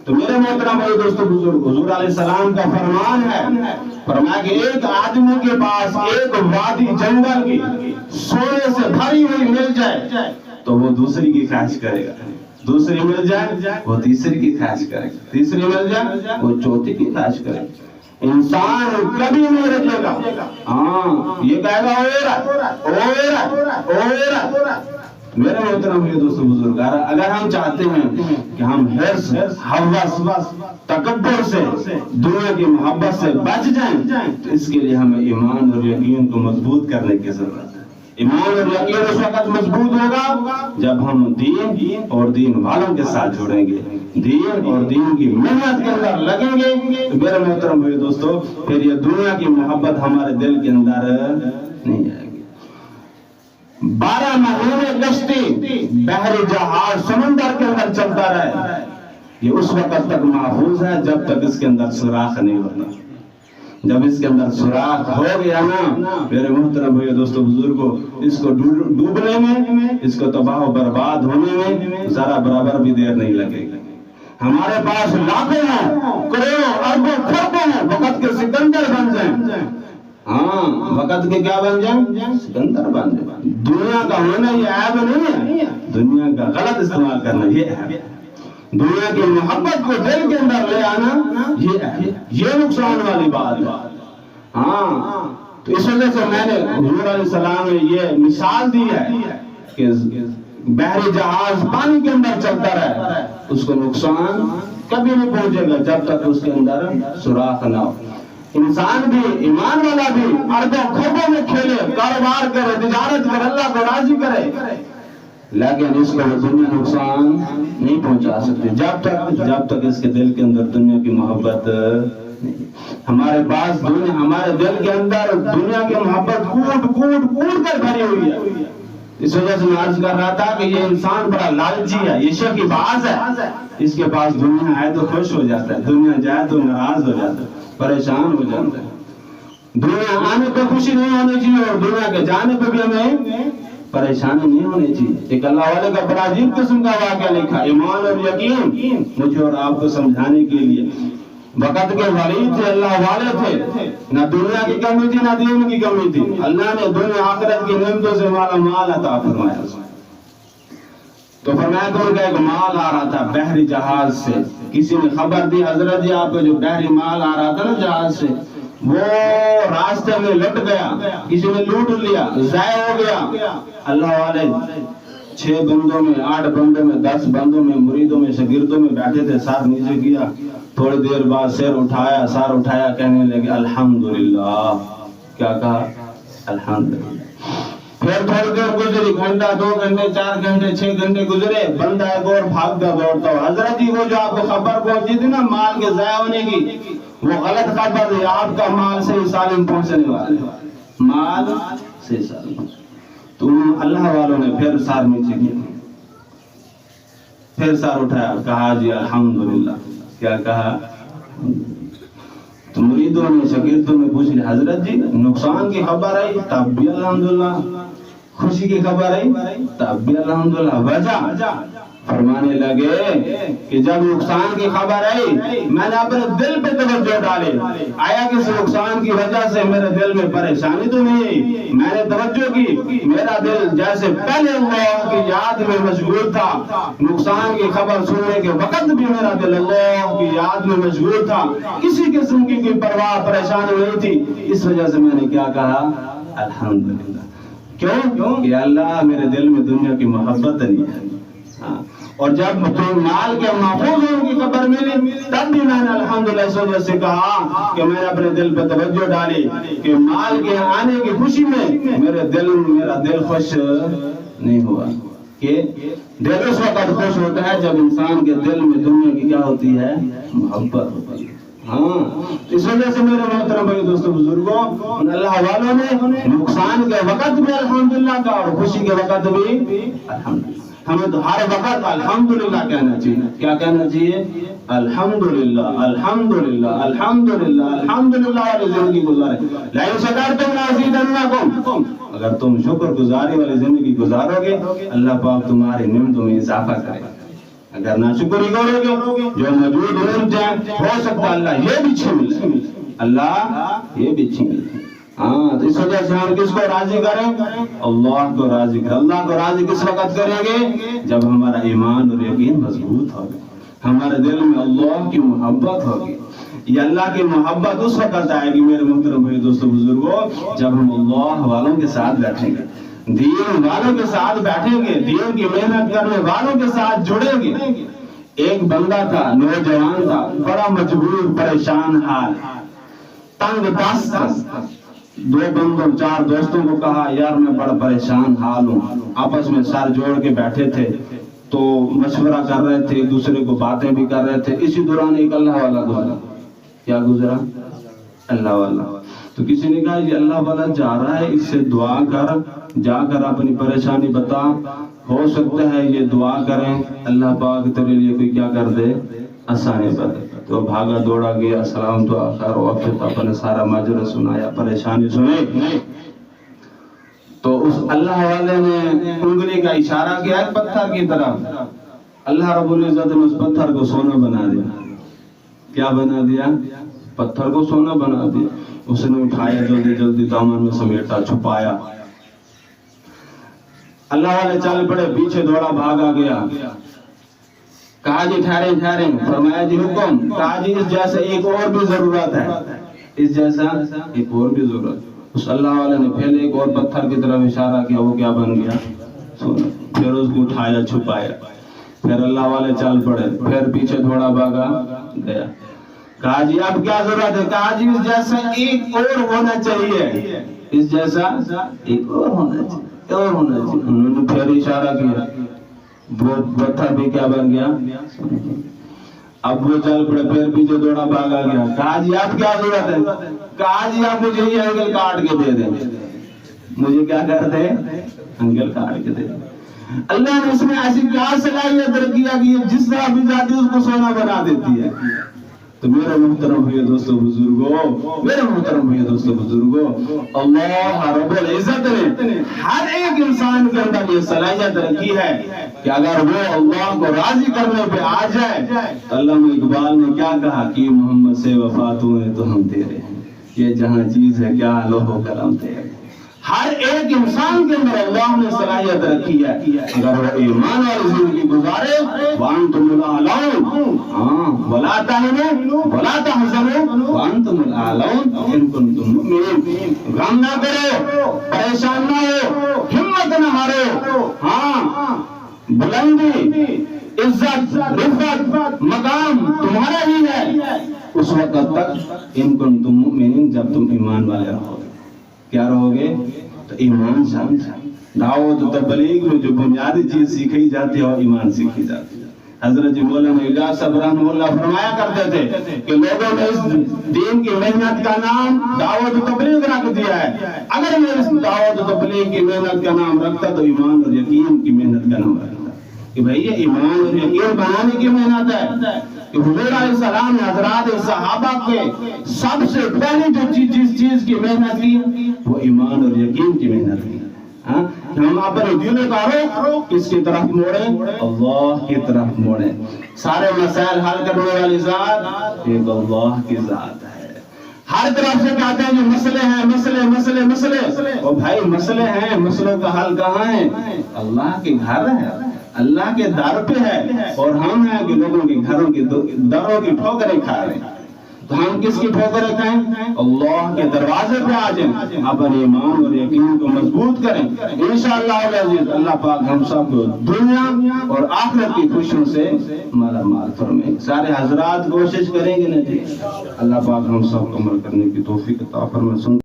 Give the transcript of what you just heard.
تو میرے محترم بھائی دوستو بزرگ، حضور علیہ السلام کا فرمان ہے، فرمایا کہ ایک آدمی کے پاس ایک وادی جنگل کی سونے سے بھری ہوئی مل جائے تو وہ دوسری کی خواہش کرے گا، دوسری مل جائے وہ تیسری کی خواہش کرے گا، تیسری مل جائے وہ چوتھی کی خواہش کرے گا۔ انسان کبھی نہیں رکھے گا، ہاں یہ کہے گا اویرا۔ میرے محترم بھائی دوستو بزرگ، اگر ہم چاہتے ہیں کہ ہم حرص، ہوس، تکبر سے، دنیا کی محبت سے بچ جائیں تو اس کے لیے ہمیں ایمان اور یقین کو مضبوط کرنے کی ضرورت ہے۔ ایمان اور یقین اس وقت مضبوط ہوگا جب ہم دین اور دین والوں کے ساتھ جڑیں گے، دین اور دین کی محنت کے اندر لگیں گے تو میرے محترم بھائی دوستو پھر یہ دنیا کی محبت ہمارے دل کے اندر نہیں آئے گی۔ 12 مہینے کشتی بحر جہاز سمندر کے اندر چلتا رہے، یہ اس وقت تک محفوظ ہے جب تک اس کے اندر سوراخ نہیں ہوتا۔ جب اس کے اندر سوراخ ہو گیا نا میرے محترم بھائی دوستو بزرگوں، اس کو ڈوبنے میں، اس کو تباہ و برباد ہونے میں ذرا برابر بھی دیر نہیں لگے گی۔ ہمارے پاس لاکھوں ہیں، کروڑوں، اربوں، خربوں ہیں، وقت کے سکندر بن جائیں، ہاں وقت کے کیا بن جائیں؟ سکندر بن جائیں۔ دنیا کا ہونا یہ عیب نہیں ہے، دنیا کا غلط استعمال کرنا یہ عیب ہے۔ دنیا کی محبت کو دل کے اندر لے آنا یہ نقصان والی بات ہے۔ ہاں تو اس وجہ سے میں نے حضور علیہ السلام نے یہ مثال دی ہے کہ بحری جہاز پانی کے اندر چلتا رہے، اس کو نقصان کبھی نہیں پہنچے گا جب تک اس کے اندر سوراخ نہ ہو۔ انسان بھی، ایمان والا بھی اربوں خربوں میں کھیلے، کاروبار کرے، تجارت کرے، اللہ کو راضی کرے، لیکن اس کو دنیا نقصان نہیں پہنچا سکتے جب تک اس کے دل کے اندر دنیا کی محبت نہیں۔ ہمارے پاس دنیا، ہمارے دل کے اندر دنیا کی محبت کوٹ کر بھری ہوئی ہے۔ اس وجہ سے میں عرض کر رہا تھا کہ یہ انسان بڑا لالچی ہے، یہ شکی باز ہے، اس کے پاس دنیا آئے تو خوش ہو جاتا ہے، دنیا جائے تو ناراض ہو جاتا ہے، پریشان ہو جاتا ہے۔ دنیا آنے پہ خوشی نہیں ہونی چاہیے اور دنیا کے جانے پہ بھی ہمیں پریشانی نہیں ہونی چاہیے۔ ایک اللہ والے کا بڑا عجیب قسم کا واقعہ لکھا، ایمان اور یقین مجھے اور آپ کو سمجھانے کے لیے۔ وقت کے ولی تھے، اللہ والے تھے، نہ دنیا کی کمی تھی نہ دین کی کمی تھی، اللہ نے دنیا آخرت کی نعمتوں سے مالا مال عطا فرمایا۔ تو فرمایا کہ ان کا ایک مال آ رہا تھا بحری جہاز سے، کسی نے خبر دی حضرت جی آپ کو جو بحری مال آ رہا تھا نا جہاز سے وہ راستے میں لٹ گیا، کسی نے لوٹ لیا، ضائع ہو گیا۔ اللہ والے 6 بندوں میں، 8 بندوں میں، 10 بندوں میں، مریدوں میں، شاگردوں میں بیٹھے تھے، سر نیچے کیا، تھوڑی دیر بعد سر اٹھایا، کہنے لگے الحمدللہ۔ کیا کہا؟ الحمدللہ۔ پھر تھوڑی دیر گزری، گھنٹہ، 2 گھنٹے، 4 گھنٹے، 6 گھنٹے گزرے، بندہ ایک اور بھاگتا دوڑتا ہو، حضرت جی وہ جو آپ کو خبر پہنچی تھی نا مال کے ضائع ہونے کی، وہ غلط خبر ہے، آپ کا مال صحیح سالم پہنچنے والا ہے، مال صحیح سالم۔ تو اللہ والوں نے پھر سار نیچے کیا، پھر سار اٹھایا، کہا جی الحمدللہ۔ کیا کہا؟ تو مریدوں نے، شاگردوں نے پوچھ لیا حضرت جی نقصان کی خبر آئی تب بھی الحمدللہ، خوشی کی خبر آئی تب بھی الحمدللہ، وجہ؟ فرمانے لگے کہ جب نقصان کی خبر آئی میں نے اپنے دل پہ توجہ ڈالی، آیا کس نقصان کی وجہ سے میرے دل میں پریشانی تو نہیں آئی، میں نے توجہ کی، میرا دل جیسے پہلے اللہ کی یاد میں مشغول تھا، نقصان کی خبر سننے کے وقت بھی میرا دل اللہ کی یاد میں مشغول تھا، کسی قسم کی کوئی پرواہ پریشانی نہیں تھی، اس وجہ سے میں نے کیا کہا؟ الحمدللہ۔ کیوں؟ کہ اللہ میرے دل میں دنیا کی محبت نہیں ہے۔ اور جب مال کے محفوظ ہونے کی خبر ملی تب بھی میں نے الحمدللہ اس وجہ سے کہا کہ میں نے اپنے دل پہ توجہ ڈالی کہ مال کے آنے کی خوشی میں میرا دل خوش نہیں ہوا، کہ دل اس وقت خوش ہوتا ہے جب انسان کے دل میں دنیا کی کیا ہوتی ہے؟ محبت ہوتی ہے۔ ہاں اس وجہ سے میرے محترم بھائی دوستو بزرگوں، اللہ والوں نے نقصان کے وقت بھی الحمدللہ کا اور خوشی کے وقت بھی الحمدللہ۔ ہمیں تو ہر وقت الحمدللہ کہنا چاہیے۔ کیا کہنا چاہیے؟ الحمدللہ، الحمدللہ، الحمدللہ، الحمدللہ والی زندگی گزارے۔ لئن شکرتم لأزیدنکم، اگر تم شکر گزاری والی زندگی گزارو گے اللہ پاک تمہاری نعمتوں میں اضافہ کرے گا۔ اگر ناشکری کرو گے جو موجود ہو سکتا اللہ یہ بھی چھین لے، اللہ یہ بھی چھین لے۔ ہاں تو اس وجہ سے ہم کس کو راضی کریں؟ اللہ کو راضی کریں۔ اللہ کو راضی کس وقت کریں گے؟ جب ہمارا ایمان اور یقین مضبوط ہوگا، ہمارے دل میں اللہ کی محبت ہوگی۔ یہ اللہ کی محبت اس وقت آئے گی میرے محترم بھائی دوستو بزرگوں، جب ہم اللہ والوں کے ساتھ بیٹھیں گے، دین والوں کے ساتھ بیٹھیں گے، دین کی محنت کرنے والوں کے ساتھ جڑیں گے۔ ایک بندہ تھا، نوجوان تھا، بڑا مجبور، پریشان حال، تنگ دست تھا۔ دو بندوں 4 دوستوں کو کہا یار میں بڑا پریشان حال ہوں، آپس میں سر جوڑ کے بیٹھے تھے تو مشورہ کر رہے تھے، ایک دوسرے کو باتیں بھی کر رہے تھے۔ اسی دوران ایک اللہ والا گزرا۔ کیا گزرا؟ اللہ والا۔ تو کسی نے کہا یہ اللہ والا جا رہا ہے، اس سے دعا کر، جا کر اپنی پریشانی بتا، ہو سکتا ہے یہ دعا کریں اللہ پاک تیرے لیے کوئی کیا کر دے، آسانی بتا۔ تو بھاگا دوڑا گیا، سلام دعا خیر وقت اپنے سارا ماجرا سنایا، پریشانی سنی۔ تو اس اللہ والے نے انگلی کا اشارہ کیا ایک پتھر کی طرف۔ اللہ رب العزت نے اس پتھر کو سونا بنا دیا۔ کیا بنا دیا؟ پتھر کو سونا بنا دیا۔ اس نے اٹھایا، جلدی جلدی دامن میں سمیٹا، چھپایا۔ اللہ والے چل پڑے، پیچھے دوڑا، بھاگا گیا۔ کہا جی ٹھہریں، فرمایا جی حکم، کہا جی اس جیسا ایک اور بھی ضرورت ہے، اس جیسا ایک اور بھی ضرورت۔ اس اللہ والے نے پھر ایک اور پتھر کی طرف اشارہ کیا، وہ کیا بن گیا؟ سونا۔ پھر اس کو اٹھایا، چھپایا۔ پھر اللہ والے چل پڑے، پھر پیچھے تھوڑا بھاگا گیا۔ کہا جی اب کیا ضرورت ہے؟ کہا جی اس جیسا ایک اور ہونا چاہیے، اس جیسا ایک اور ہونا چاہیے، اور ہونا چاہیے۔ انہوں نے پھر اشارہ کیا، وہ پتھر بھی کیا بن گیا؟ اب وہ چل پڑے، پھر پیچھے دوڑا، بھاگا گیا۔ کہا جی اب کیا ضرورت ہے؟ کہا جی آپ مجھے یہ انگل کاٹ کے دے دیں، مجھے کیا کر دے؟ انگل کاٹ کے دے۔ اللہ نے اس میں ایسی کیا صلاحیت رکھی ہے کہ یہ جس طرح بھی جاتی ہے اس کو سونا بنا دیتی ہے۔ تو میرے محترم بھائی دوستو بزرگوں، میرے محترم بھائی دوستو بزرگوں، اللہ رب العزت نے ہر ایک انسان کے اندر یہ صلاحیت رکھی ہے کہ اگر وہ اللہ کو راضی کرنے پہ آ جائے تو علامہ اقبال نے کیا کہا کہ محمد سے وفا تو ہے تو ہم تیرے ہیں، یہ جہاں چیز ہے کیا لوح و قلم تیرے۔ ہر ایک انسان کے اندر اللہ نے صلاحیت رکھی ہے، اگر وہ ایمان والی زندگی گزارے، وَأَنْتُمُ الْأَعْلَوْنَ وَلَا تَهِنُوا وَلَا تَحْزَنُوا وَأَنْتُمُ الْأَعْلَوْنَ إِن كُنتُم مُؤْمِنِينَ۔ غم نہ کرو، پریشان نہ ہو، ہمت نہ ہارو۔ ہاں بلندی، عزت، رفعت، مقام تمہارا ہی ہے اس وقت تک، ان کنتم مؤمنین، جب تم ایمان والے رہو۔ کیا رہو گے؟ تو ایمان سامنے۔ دعوت و تبلیغ میں جو بنیادی چیز سیکھی جاتی ہے وہ ایمان سیکھی جاتی ہے۔ حضرت جی مولانا الیاس صاحب رحمہ اللہ فرمایا کرتے تھے کہ لوگوں نے اس دین کی محنت کا نام دعوت و تبلیغ رکھ دیا ہے، اگر میں اس دعوت و تبلیغ کی محنت کا نام رکھتا تو ایمان اور یقین کی محنت کا نام رکھتا کہ بھئی یہ ایمان اور یقین بنانے کی محنت ہے۔ کہ حضور علیہ السلام نے حضرات صحابہ کے سب سے پہلی جو جس چیز کی محنت کی وہ ایمان اور یقین کی محنت کی۔ ہم اپنے دل کا رخ کس کی طرف موڑیں؟ اللہ کی طرف موڑیں۔ سارے مسائل حل کرنے والی ذات ایک اللہ کی ذات ہے۔ ہر طرف سے کہتے ہیں جو مسئلے ہیں، مسئلے اور بھائی مسئلے ہیں، مسئلوں کا حل کہاں ہے؟ اللہ کے گھر ہے، اللہ کے در پہ ہے، اور ہم ہیں کہ لوگوں کے گھروں کی دروں کی ٹھوکریں کھا رہے ہیں۔ تو ہم کس کی ٹھوکریں کھائیں؟ اللہ کے دروازے پہ آ جائیں، اپنے ایمان اور یقین کو مضبوط کریں۔ انشاءاللہ العزیز اللہ پاک ہم سب کو دنیا اور آخرت کی خوشیوں سے مالا مال فرمائے۔ سارے حضرات کوشش کریں گے نا جی، اللہ پاک ہم سب کو عمل کرنے کی توفیق عطا فرمائے۔